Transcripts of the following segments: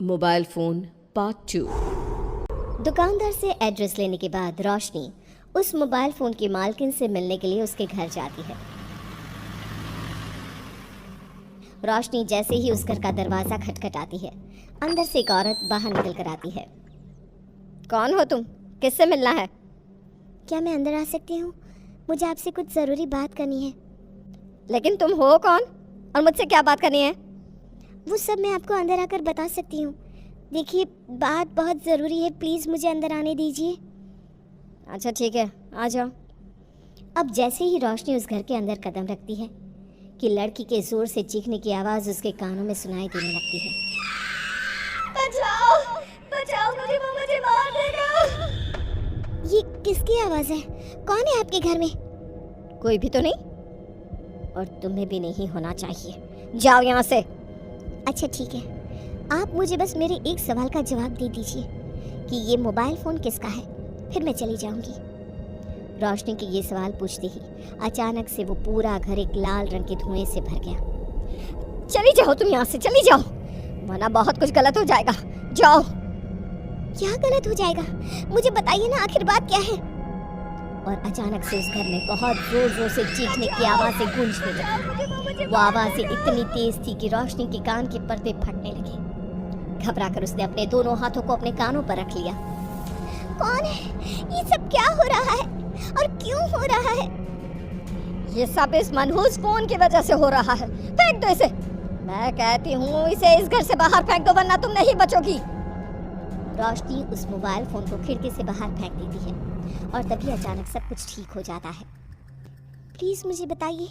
Mobile phone part 2। दुकानदार से address लेने के बाद रोशनी उस मोबाइल फ़ोन की मालकिन से मिलने के लिए उसके घर जाती है। रोशनी जैसे ही उस घर का दरवाज़ा खटखटाती है, अंदर से एक औरत बाहर निकल कर आती है। कौन हो तुम? किससे मिलना है? क्या मैं अंदर आ सकती हूँ? मुझे आपसे कुछ ज़रूरी बात करनी है। लेकिन तुम हो कौन और मुझसे क्या बात करनी है? वो सब मैं आपको अंदर आकर बता सकती हूँ। देखिए, बात बहुत ज़रूरी है, प्लीज़ मुझे अंदर आने दीजिए। अच्छा ठीक है, आ जाओ। अब जैसे ही रोशनी उस घर के अंदर कदम रखती है कि लड़की के ज़ोर से चीखने की आवाज़ उसके कानों में सुनाई देने लगती है। बचाओ, बचाओ मुझे, वो मुझे मार देगा। ये किसकी आवाज़ है? कौन है आपके घर में? कोई भी तो नहीं, और तुम्हें भी नहीं होना चाहिए। जाओ यहाँ से। अच्छा ठीक है, आप मुझे बस मेरे एक सवाल का जवाब दे दीजिए कि ये मोबाइल फ़ोन किसका है, फिर मैं चली जाऊंगी। रोशनी के ये सवाल पूछते ही अचानक से वो पूरा घर एक लाल रंग के धुएं से भर गया। चली जाओ तुम यहाँ से, चली जाओ, वरना बहुत कुछ गलत हो जाएगा। जाओ। क्या गलत हो जाएगा? मुझे बताइए ना, आखिर बात क्या है? और अचानक से उस घर में बहुत जोर जोर से चीखने की आवाज़ें गूंजने लगी। वो आवाज़ें इतनी तेज थी कि रोशनी के कान के पर्दे फटने लगे। घबराकर उसने अपने दोनों हाथों को अपने कानों पर रख लिया। कौन है? ये सब क्या हो रहा है और क्यों हो रहा है? ये सब इस मनहूस फोन की वजह से हो रहा है। फेंक दो इसे। मैं कहती हूँ इसे इस घर से बाहर फेंक दो, वरना तुम नहीं बचोगी। रोशनी उस मोबाइल फोन को खिड़की से बाहर फेंक देती है और तभी अचानक सब कुछ ठीक हो जाता है। प्लीज़ मुझे बताइए,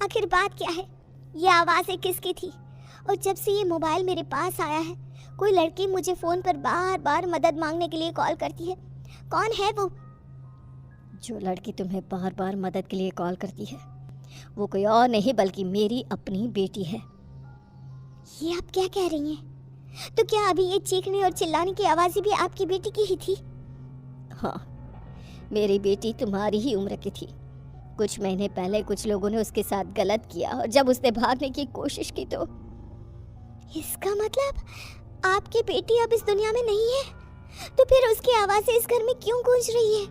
आखिर बात क्या है? ये आवाज़ें किसकी थी? और जब से ये मोबाइल मेरे पास आया है, कोई लड़की मुझे फ़ोन पर बार बार मदद मांगने के लिए कॉल करती है। कौन है वो? जो लड़की तुम्हें बार बार मदद के लिए कॉल करती है वो कोई और नहीं बल्कि मेरी अपनी बेटी है। ये आप क्या कह रही हैं? तो क्या अभी ये चीखने और चिल्लाने की आवाज़ें भी आपकी बेटी की ही थी? हाँ, मेरी बेटी तुम्हारी ही उम्र की थी। कुछ महीने पहले कुछ लोगों ने उसके साथ गलत किया और जब उसने भागने की कोशिश की तो। इसका मतलब आपकी बेटी अब इस दुनिया में नहीं है? तो फिर उसकी आवाज़ें इस घर में क्यों गूंज रही है?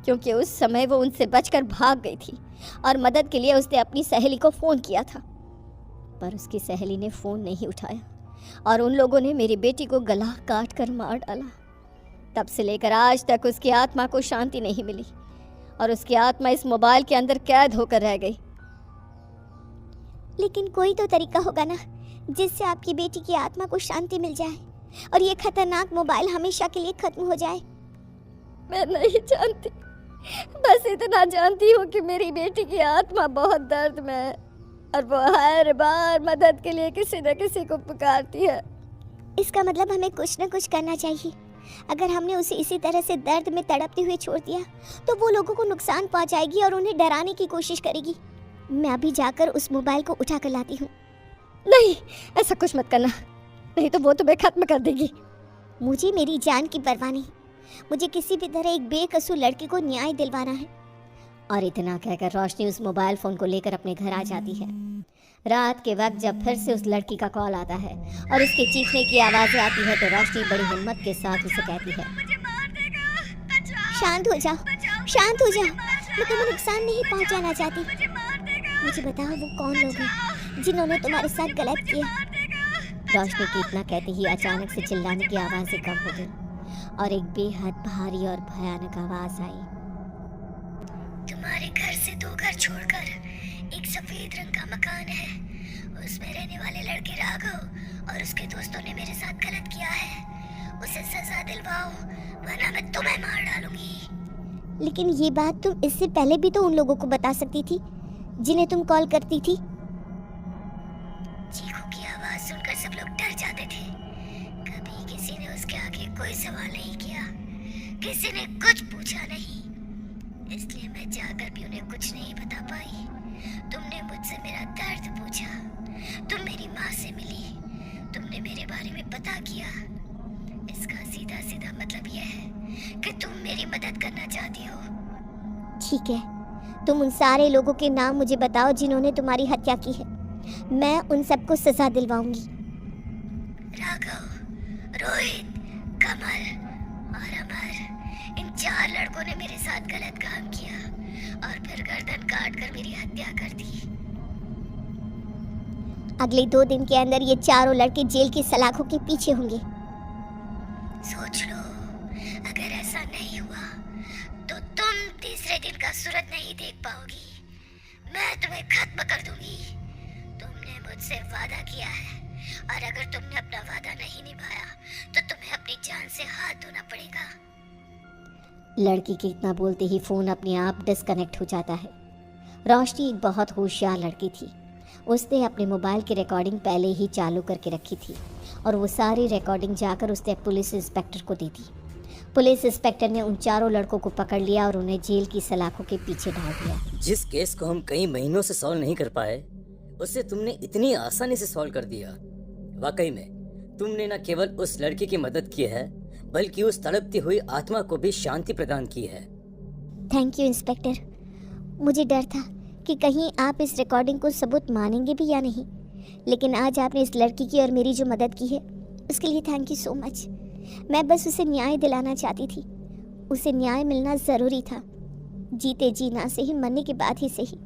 क्योंकि उस समय वो उनसे बचकर भाग गई थी और मदद के लिए उसने अपनी सहेली को फ़ोन किया था, पर उसकी सहेली ने फ़ोन नहीं उठाया और उन लोगों ने मेरी बेटी को गला काट कर मार डाला। तब से लेकर आज तक उसकी आत्मा को शांति नहीं मिली और उसकी आत्मा इस मोबाइल के अंदर कैद होकर रह गई। लेकिन कोई तो तरीका होगा ना जिससे आपकी बेटी की आत्मा को शांति मिल जाए और ये खतरनाक मोबाइल हमेशा के लिए खत्म हो जाए। मैं नहीं जानती, बस इतना जानती हूँ कि मेरी बेटी की आत्मा बहुत दर्द में है और वो हर बार मदद के लिए किसी न किसी को पुकारती है। इसका मतलब हमें कुछ न कुछ करना चाहिए। अगर हमने उसे इसी तरह से दर्द में तड़पते हुए छोड़ दिया तो वो लोगों को नुकसान पहुंचाएगी और उन्हें डराने की कोशिश करेगी। मैं अभी जाकर उस मोबाइल को उठा कर लाती हूँ। नहीं, ऐसा कुछ मत करना, नहीं तो वो तुम्हें खत्म कर देगी। मुझे मेरी जान की परवाह नहीं, मुझे किसी भी तरह एक बेकसूर लड़की को न्याय दिलवाना है। और इतना कहकर रोशनी उस मोबाइल फ़ोन को लेकर अपने घर आ जाती है। रात के वक्त जब फिर से उस लड़की का कॉल आता है और उसके चीखने की आवाज़ें आती है तो रोशनी बड़ी हिम्मत के साथ उसे कहती है, शांत हो जाओ, शांत हो जाओ, मैं तुम्हें नुकसान नहीं पहुंचाना चाहती। मुझे बताओ वो कौन लोग हैं जिन्होंने तुम्हारे साथ गलत किया? रोशनी के इतना कहते ही अचानक से चिल्लाने की आवाज़ें कम हो गई और एक बेहद भारी और भयानक आवाज़ आई। तुम्हारे घर से 2 घर छोड़कर एक सफेद रंग का मकान है, उसमें रहने वाले लड़के राघव और उसके दोस्तों ने मेरे साथ गलत किया है। उसे सजा दिलवाओ वरना मैं तुम्हें मार डालूंगी। लेकिन ये बात तुम इससे पहले भी तो उन लोगों को बता सकती थी जिन्हें तुम कॉल करती थी। चीखों की आवाज सुनकर सब लोग डर जाते थे। कभी किसी ने उसके आगे कोई सवाल नहीं किया, किसी ने कुछ पूछा नहीं, इसलिए मैं जाकर भी उन्हें कुछ नहीं बता पाई। तुमने मुझसे मेरा दर्द पूछा, तुम मेरी माँ से मिली, तुमने मेरे बारे में पता किया। इसका सीधा सीधा मतलब यह है कि तुम मेरी मदद करना चाहती हो। ठीक है, तुम उन सारे लोगों के नाम मुझे बताओ जिन्होंने तुम्हारी हत्या की है। मैं उन सबको सजा दिलवाऊंगी। राघव, रोहित, कमल और अमर, इन 4 लड़कों ने मेरे साथ गलत काम किया और फिर गर्दन काट कर मेरी हत्या कर दी। अगले 2 दिन के अंदर ये चारों लड़के जेल की सलाखों के पीछे होंगे। सोच लो, अगर ऐसा नहीं हुआ तो तुम तीसरे दिन का सूरज नहीं देख पाओगी। मैं तुम्हें खत्म कर दूंगी। तुमने मुझसे वादा किया है और अगर तुमने अपना वादा नहीं निभाया तो तुम्हें अपनी जान से हाथ धोना पड़ेगा। लड़की के इतना बोलते ही फोन अपने आप डिस्कनेक्ट हो जाता है। रोशनी एक बहुत होशियार लड़की थी। उसने अपने मोबाइल की रिकॉर्डिंग पहले ही चालू करके रखी थी और वो सारी रिकॉर्डिंग जाकर उसने पुलिस इंस्पेक्टर को दे दी। पुलिस इंस्पेक्टर ने उन चारों लड़कों को पकड़ लिया और उन्हें जेल की सलाखों के पीछे डाल दिया। जिस केस को हम कई महीनों से सॉल्व नहीं कर पाए, उसे तुमने इतनी आसानी से सॉल्व कर दिया। वाकई में तुमने न केवल उस लड़की की मदद की है, बल्कि उस तड़पती हुई आत्मा को भी शांति प्रदान की है। Thank you inspector. मुझे डर था कि कहीं आप इस रिकॉर्डिंग को सबूत मानेंगे भी या नहीं, लेकिन आज आपने इस लड़की की और मेरी जो मदद की है उसके लिए थैंक यू सो मच। मैं बस उसे न्याय दिलाना चाहती थी। उसे न्याय मिलना ज़रूरी था, जीते जी ना सही, मरने के बाद ही सही।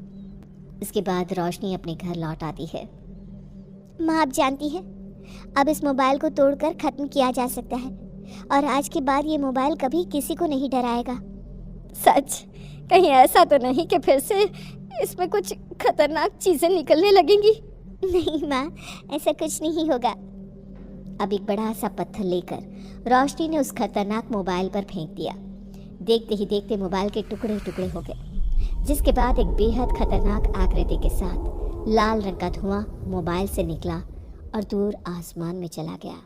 इसके बाद रोशनी अपने घर लौट आती है। माँ, आप जानती हैं, अब इस मोबाइल को तोड़कर ख़त्म किया जा सकता है और आज के बाद ये मोबाइल कभी किसी को नहीं डराएगा। सच? कहीं ऐसा तो नहीं कि फिर से इसमें कुछ खतरनाक चीज़ें निकलने लगेंगी? नहीं माँ, ऐसा कुछ नहीं होगा। अब एक बड़ा सा पत्थर लेकर रोशनी ने उस खतरनाक मोबाइल पर फेंक दिया। देखते ही देखते मोबाइल के टुकड़े टुकड़े हो गए, जिसके बाद एक बेहद खतरनाक आकृति के साथ लाल रंग का धुआं मोबाइल से निकला और दूर आसमान में चला गया।